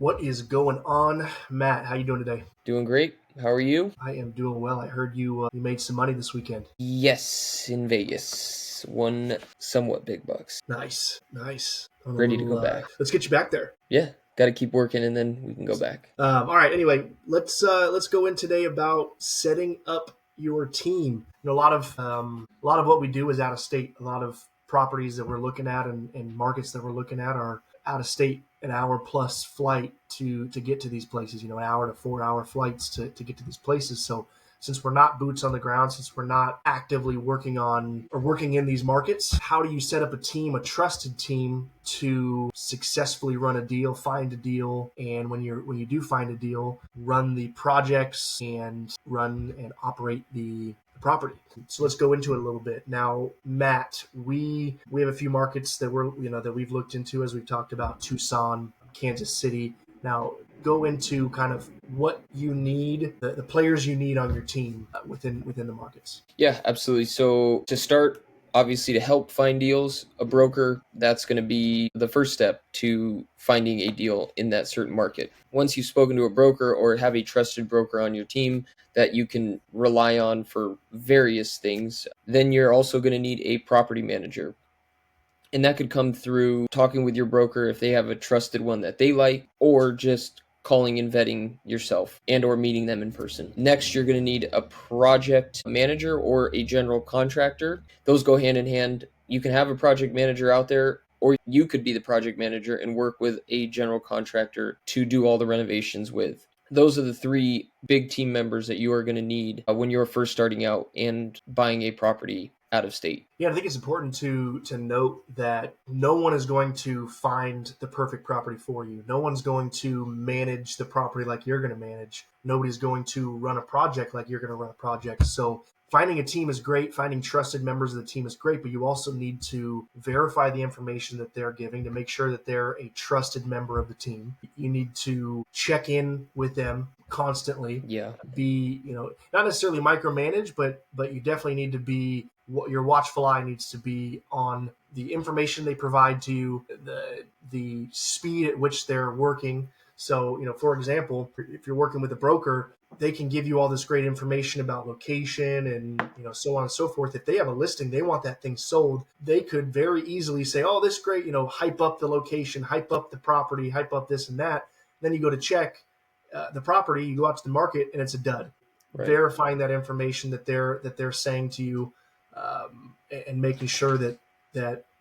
What is going on, Matt? How you doing today? Doing great. How are you? I am doing well. I heard you made some money this weekend. Yes, in Vegas. Won somewhat big bucks. Nice, nice. On a Ready to little. go back. Let's get you back there. Yeah, got to keep working and then we can go back. All right. Anyway, let's go in today about setting up your team. A lot of what we do is out of state. A lot of properties that we're looking at and markets that we're looking at are out of state. An hour plus flight to get to these places. An hour to 4 hour flights to get to these places. So since we're not boots on the ground, since we're not actively working on or working in these markets, how do you set up a team, a trusted team, to successfully run a deal, find a deal, and when you do find a deal, run the projects and run and operate the property. So let's go into it a little bit. Now, Matt, we have a few markets that we've looked into, as we've talked about: Tucson, Kansas City. Now, go into kind of what you need, the players you need on your team within the markets. Yeah, absolutely. So to start, obviously to help find deals, a broker, that's going to be the first step to finding a deal in that certain market. Once you've spoken to a broker or have a trusted broker on your team that you can rely on for various things, then you're also going to need a property manager. And that could come through talking with your broker if they have a trusted one that they like, or just calling and vetting yourself and or meeting them in person. Next, you're going to need a project manager or a general contractor. Those go hand in hand. You can have a project manager out there, or you could be the project manager and work with a general contractor to do all the renovations with. Those are the three big team members that you are going to need when you're first starting out and buying a property out of state. Yeah, I think it's important to note that no one is going to find the perfect property for you. No one's going to manage the property like you're going to manage. Nobody's going to run a project like you're going to run a project. So finding a team is great. Finding trusted members of the team is great, but you also need to verify the information that they're giving to make sure that they're a trusted member of the team. You need to check in with them constantly. Yeah. Be, not necessarily micromanage, but you definitely need to be, your watchful eye needs to be on the information they provide to you, the speed at which they're working. So, for example, if you're working with a broker, they can give you all this great information about location and so on and so forth. If they have a listing, they want that thing sold, they could very easily say, oh, this great, hype up the location, hype up the property, hype up this and that. Then you go to check the property, you go out to the market, and it's a dud. Right. Verifying that information that they're saying to you, and making sure that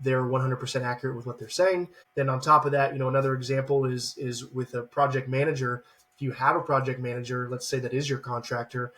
they're 100% accurate with what they're saying. Then on top of that, another example is with a project manager. If you have a project manager, let's say that is your contractor,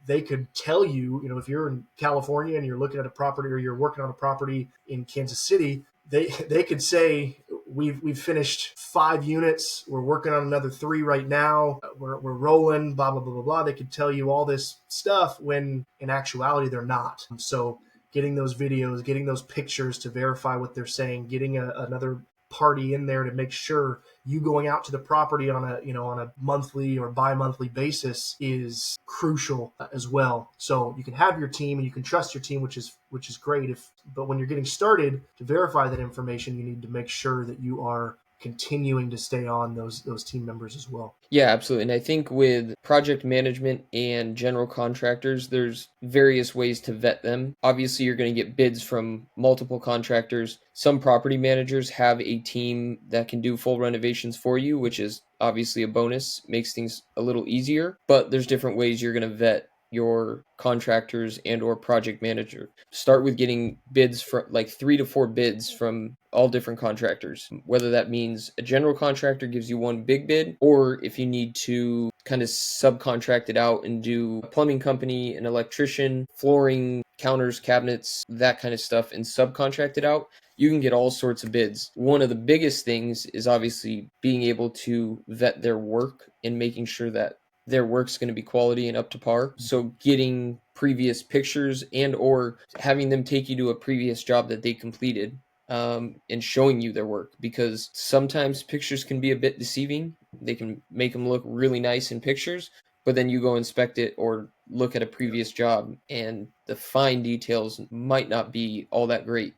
they could tell you, if you're in California and you're looking at a property or you're working on a property in Kansas City, they could say, we've finished 5 units. We're working on another 3 right now. We're rolling, blah, blah, blah, blah, blah. They could tell you all this stuff when in actuality they're not. So getting those videos, getting those pictures to verify what they're saying, getting another party in there to make sure you going out to the property on a monthly or bi-monthly basis is crucial as well. So you can have your team and you can trust your team, which is great. But when you're getting started, to verify that information, you need to make sure that you are continuing to stay on those team members as well. Yeah, absolutely. And I think with project management and general contractors, there's various ways to vet them. Obviously, you're going to get bids from multiple contractors. Some property managers have a team that can do full renovations for you, which is obviously a bonus, makes things a little easier. But there's different ways you're going to vet your contractors and or project manager. Start with getting bids from like 3 to 4 bids from all different contractors, whether that means a general contractor gives you one big bid, or if you need to kind of subcontract it out and do a plumbing company, an electrician, flooring, counters, cabinets, that kind of stuff, and subcontract it out, you can get all sorts of bids. One of the biggest things is obviously being able to vet their work and making sure that their work's going to be quality and up to par. So getting previous pictures and or having them take you to a previous job that they completed, and showing you their work, because sometimes pictures can be a bit deceiving. They can make them look really nice in pictures, but then you go inspect it or look at a previous job and the fine details might not be all that great.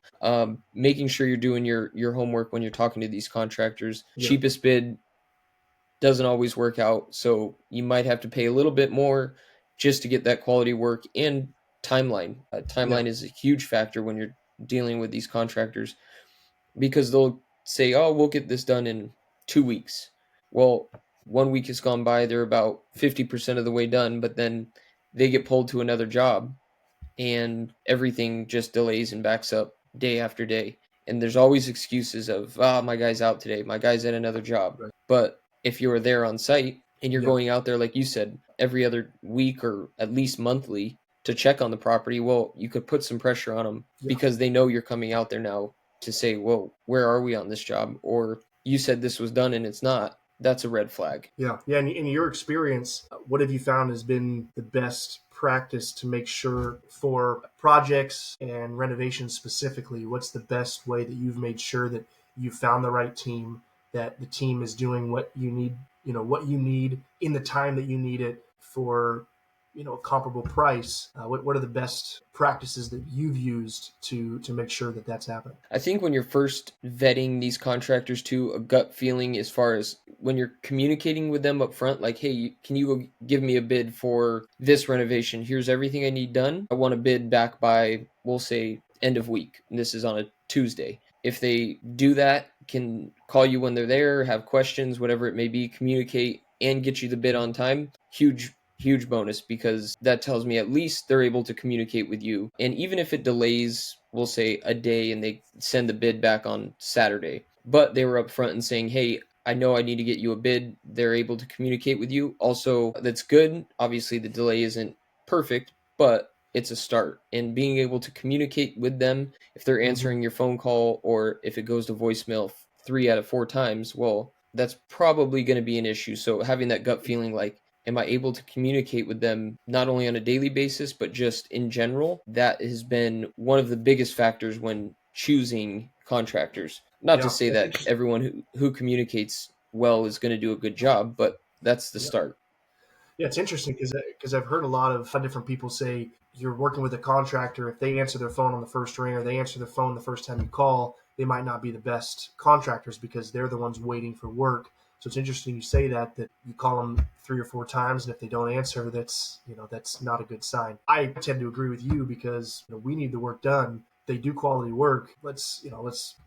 Making sure you're doing your homework when you're talking to these contractors. Yeah. Cheapest bid doesn't always work out. So you might have to pay a little bit more just to get that quality work. And timeline. Yeah. Timeline is a huge factor when you're dealing with these contractors, because they'll say, "Oh, we'll get this done in 2 weeks." Well, 1 week has gone by, they're about 50% of the way done, but then they get pulled to another job and everything just delays and backs up day after day. And there's always excuses of, my guy's out today, my guy's at another job. Right. But if you're there on site and you're Yeah. going out there, like you said, every other week or at least monthly to check on the property, well, you could put some pressure on them Yeah. because they know you're coming out there now to say, well, where are we on this job? Or you said this was done and it's not. That's a red flag. Yeah. Yeah. And in your experience, what have you found has been the best practice to make sure for projects and renovations specifically? What's the best way that you've made sure that you found the right team, that the team is doing what you need, what you need in the time that you need it for, a comparable price? What are the best practices that you've used to make sure that that's happening? I think when you're first vetting these contractors to a gut feeling, as far as when you're communicating with them up front, like, hey, can you go give me a bid for this renovation? Here's everything I need done. I want a bid back by, we'll say, end of week. And this is on a Tuesday. If they do that, can call you when they're there, have questions, whatever it may be, communicate and get you the bid on time, huge bonus, because that tells me at least they're able to communicate with you. And even if it delays, we'll say, a day and they send the bid back on Saturday, but they were upfront and saying, hey, I know I need to get you a bid, they're able to communicate with you. Also, that's good. Obviously, the delay isn't perfect, but it's a start. And being able to communicate with them, if they're answering your phone call or if it goes to voicemail 3 out of 4 times, well, that's probably going to be an issue. So having that gut feeling, like, am I able to communicate with them not only on a daily basis, but just in general? That has been one of the biggest factors when choosing contractors. Not to Yeah, say that's that interesting. everyone who communicates well is going to do a good job, but that's the Yeah. start. Yeah, it's interesting because I've heard a lot of different people say you're working with a contractor. If they answer their phone on the first ring or they answer their phone the first time you call, they might not be the best contractors because they're the ones waiting for work. So it's interesting you say that you call them 3 or 4 times, and if they don't answer, that's not a good sign. I tend to agree with you because we need the work done. They do quality work. Let's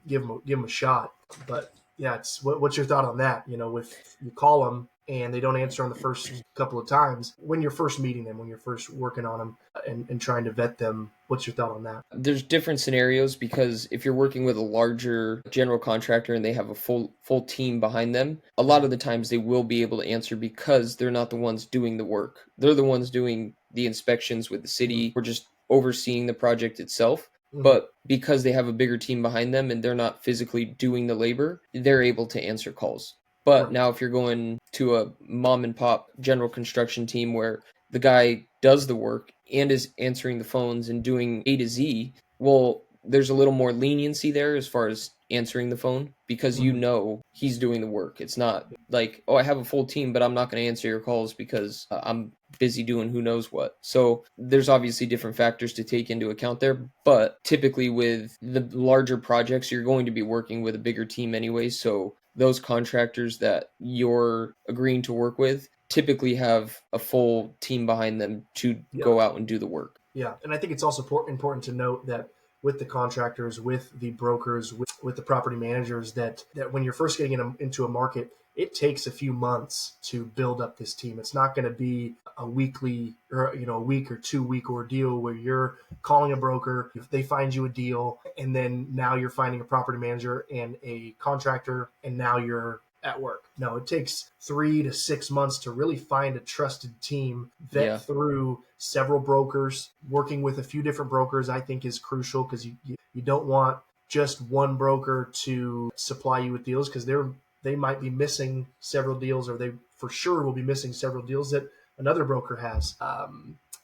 give them a shot. But yeah, what's your thought on that? With you call them and they don't answer on the first couple of times when you're first meeting them, when you're first working on them and trying to vet them. What's your thought on that? There's different scenarios, because if you're working with a larger general contractor and they have a full team behind them, a lot of the times they will be able to answer because they're not the ones doing the work. They're the ones doing the inspections with the city or just overseeing the project itself. Mm-hmm. But because they have a bigger team behind them and they're not physically doing the labor, they're able to answer calls. But Right. now if you're going to a mom and pop general construction team where the guy does the work and is answering the phones and doing A to Z, well, there's a little more leniency there as far as answering the phone, because Mm-hmm. he's doing the work. It's not like, oh, I have a full team, but I'm not going to answer your calls because I'm busy doing who knows what. So there's obviously different factors to take into account there, but typically with the larger projects, you're going to be working with a bigger team anyway. So those contractors that you're agreeing to work with typically have a full team behind them to Yeah. go out and do the work. Yeah, and I think it's also important to note that with the contractors, with the brokers, with the property managers, that when you're first getting into a market, it takes a few months to build up this team. It's not going to be a weekly or a week or 2 week ordeal where you're calling a broker, if they find you a deal, and then now you're finding a property manager and a contractor, and now you're at work. No, it takes 3 to 6 months to really find a trusted team, vet Yeah. through several brokers. Working with a few different brokers, I think, is crucial because you don't want just one broker to supply you with deals because they might be missing several deals, or they for sure will be missing several deals that another broker has.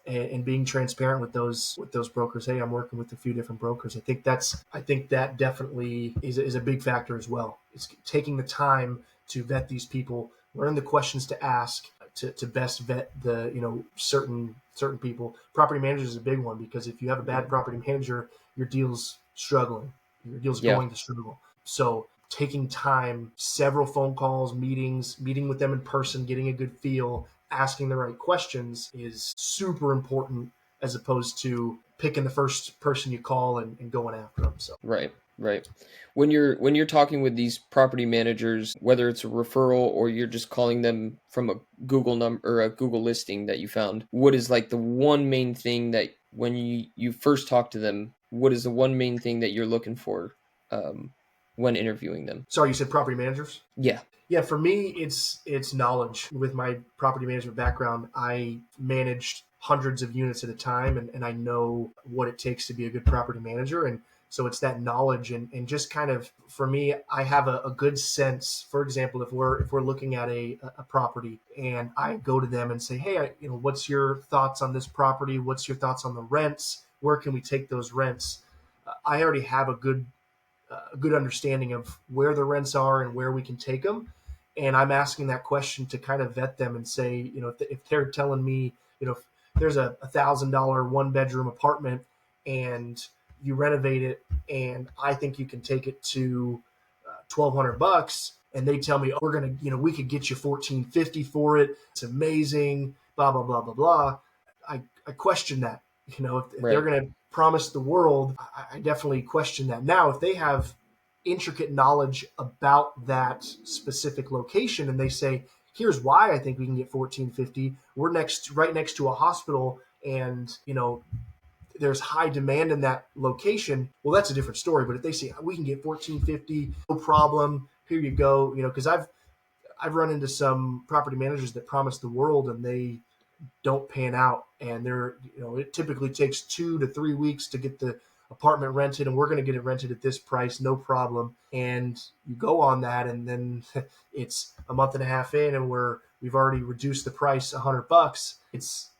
And being transparent with those brokers. Hey, I'm working with a few different brokers. I think that definitely is a big factor as well. It's taking the time to vet these people, learn the questions to ask to best vet the certain people. Property manager is a big one because if you have a bad property manager, your deal's struggling. Your deal's Yeah. going to struggle. So taking time, several phone calls, meetings, meeting with them in person, getting a good feel, asking the right questions is super important, as opposed to picking the first person you call and going after them. So Right, right. When you're talking with these property managers, whether it's a referral or you're just calling them from a Google number or a Google listing that you found, what is like the one main thing that when you first talk to them, what is the one main thing that you're looking for um, when interviewing them? sorry, you said property managers? Yeah, Yeah, for me, it's knowledge. With my property management background, I managed hundreds of units at a time, and I know what it takes to be a good property manager. And so it's that knowledge and just kind of, for me, I have a good sense. For example, if we're looking at a property and I go to them and say, hey, what's your thoughts on this property? What's your thoughts on the rents? Where can we take those rents? I already have a good understanding of where the rents are and where we can take them. And I'm asking that question to kind of vet them and say, if they're telling me, if there's a $1,000 one-bedroom apartment and you renovate it, and I think you can take it to $1,200, and they tell me, oh, we're gonna, we could get you $1,450 for it. It's amazing. Blah blah blah blah blah. I question that. If they're right, going to promise the world, I definitely question that. Now, if they have intricate knowledge about that specific location and they say, here's why I think we can get 1450. We're right next to a hospital, and there's high demand in that location. Well, that's a different story. But if they say we can get 1450, no problem, here you go. Because I've run into some property managers that promise the world and they don't pan out, and it typically takes 2 to 3 weeks to get the apartment rented, and we're going to get it rented at this price, no problem. And you go on that, and then it's a month and a half in, and we've already reduced the price $100. It's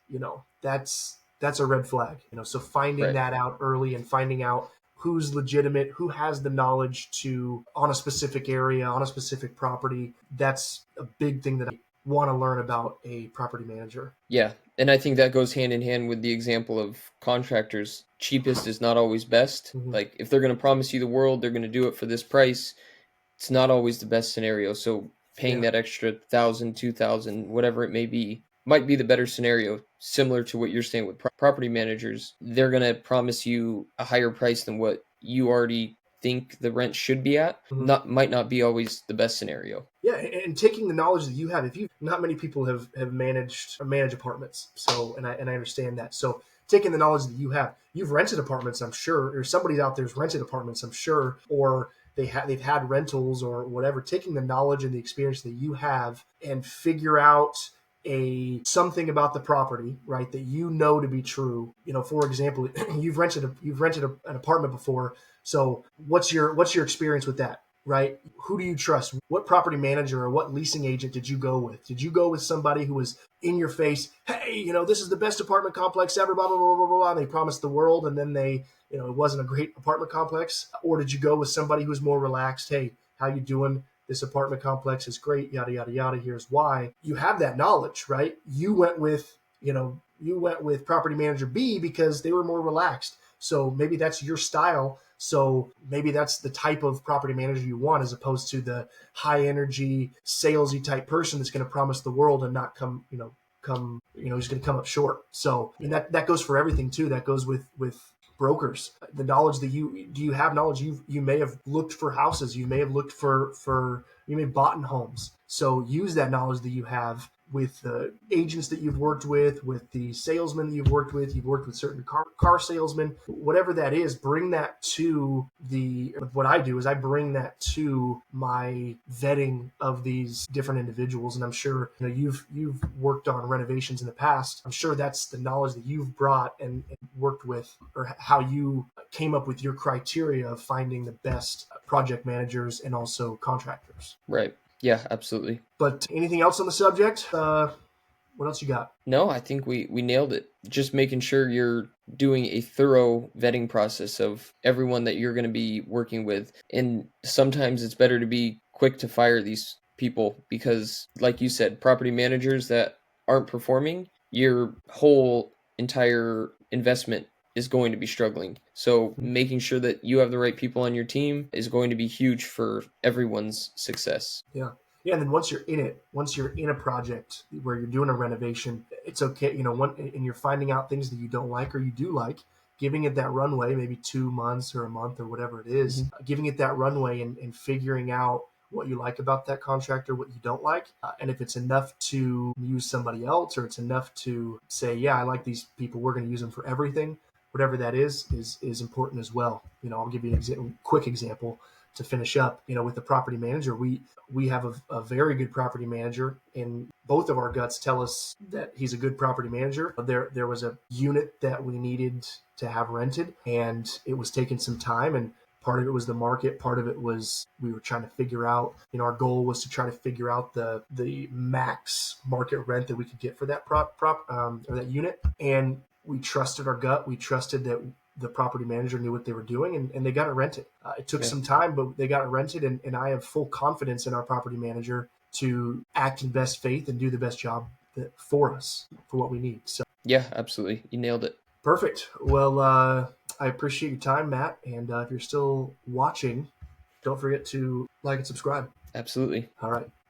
that's a red flag. So finding right. that out early and finding out who's legitimate, who has the knowledge to on a specific area, on a specific property, that's a big thing that I want to learn about a property manager. Yeah, and I think that goes hand in hand with the example of contractors. Cheapest is not always best. Mhm. Like if they're going to promise you the world, they're going to do it for this price. It's not always the best scenario. So paying Yeah. that extra 1,000, 2,000, whatever it may be, might be the better scenario. Similar to what you're saying with property managers, they're going to promise you a higher price than what you already think the rent should be at. Mhm. Might not be always the best scenario. Yeah, and taking the knowledge that you have, if you not many people have managed or manage apartments, so and I understand that. So taking the knowledge that you've rented apartments, I'm sure, or somebody out there's rented apartments, I'm sure, or they've had rentals or whatever. Taking the knowledge and the experience that you have and figure out something about the property, right, that to be true. For example, you've rented an apartment before. So what's your experience with that? Right? Who do you trust? What property manager or what leasing agent did you go with? Did you go with somebody who was in your face? Hey, this is the best apartment complex ever, blah, blah, blah, blah, blah, blah. And they promised the world, and then it wasn't a great apartment complex. Or did you go with somebody who's more relaxed? Hey, how you doing? This apartment complex is great, yada, yada, yada. Here's why. You have that knowledge, right? You went with property manager B because they were more relaxed. So maybe that's your style. So maybe that's the type of property manager you want, as opposed to the high energy, salesy type person that's going to promise the world and not he's going to come up short. So, and that goes for everything too. That goes with brokers. The knowledge that you have knowledge. You may have looked for houses. You may have looked you may have bought in homes. So use that knowledge that you have with the agents that you've worked with the salesmen that you've worked with certain car salesmen, whatever that is, bring that to what I do is I bring that to my vetting of these different individuals. And I'm sure, you've worked on renovations in the past. I'm sure that's the knowledge that you've brought and worked with, or how you came up with your criteria of finding the best project managers and also contractors. Right. Yeah, absolutely. But anything else on the subject? What else you got? No, I think we nailed it. Just making sure you're doing a thorough vetting process of everyone that you're going to be working with. And sometimes it's better to be quick to fire these people because, like you said, property managers that aren't performing, your whole entire investment is going to be struggling. So making sure that you have the right people on your team is going to be huge for everyone's success. Yeah. Yeah, and then once you're in it, once you're in a project where you're doing a renovation, it's okay, and you're finding out things that you don't like or you do like, giving it that runway, maybe 2 months or a month or whatever it is, Mm-hmm. giving it that runway and figuring out what you like about that contractor, what you don't like. And if it's enough to use somebody else, or it's enough to say, yeah, I like these people, we're going to use them for everything, whatever that is important as well. I'll give you an quick example to finish up. With the property manager, we have a very good property manager, and both of our guts tell us that he's a good property manager. There was a unit that we needed to have rented, and it was taking some time, and part of it was the market, part of it was we were trying to figure out, our goal was to try to figure out the max market rent that we could get for that or that unit. And we trusted our gut. We trusted that the property manager knew what they were doing, and they got it rented. It took some time, but they got it rented, and I have full confidence in our property manager to act in best faith and do the best job for us, for what we need. So Yeah, absolutely. You nailed it. perfect. Well, I appreciate your time, Matt. And if you're still watching, don't forget to like and subscribe. Absolutely. All right.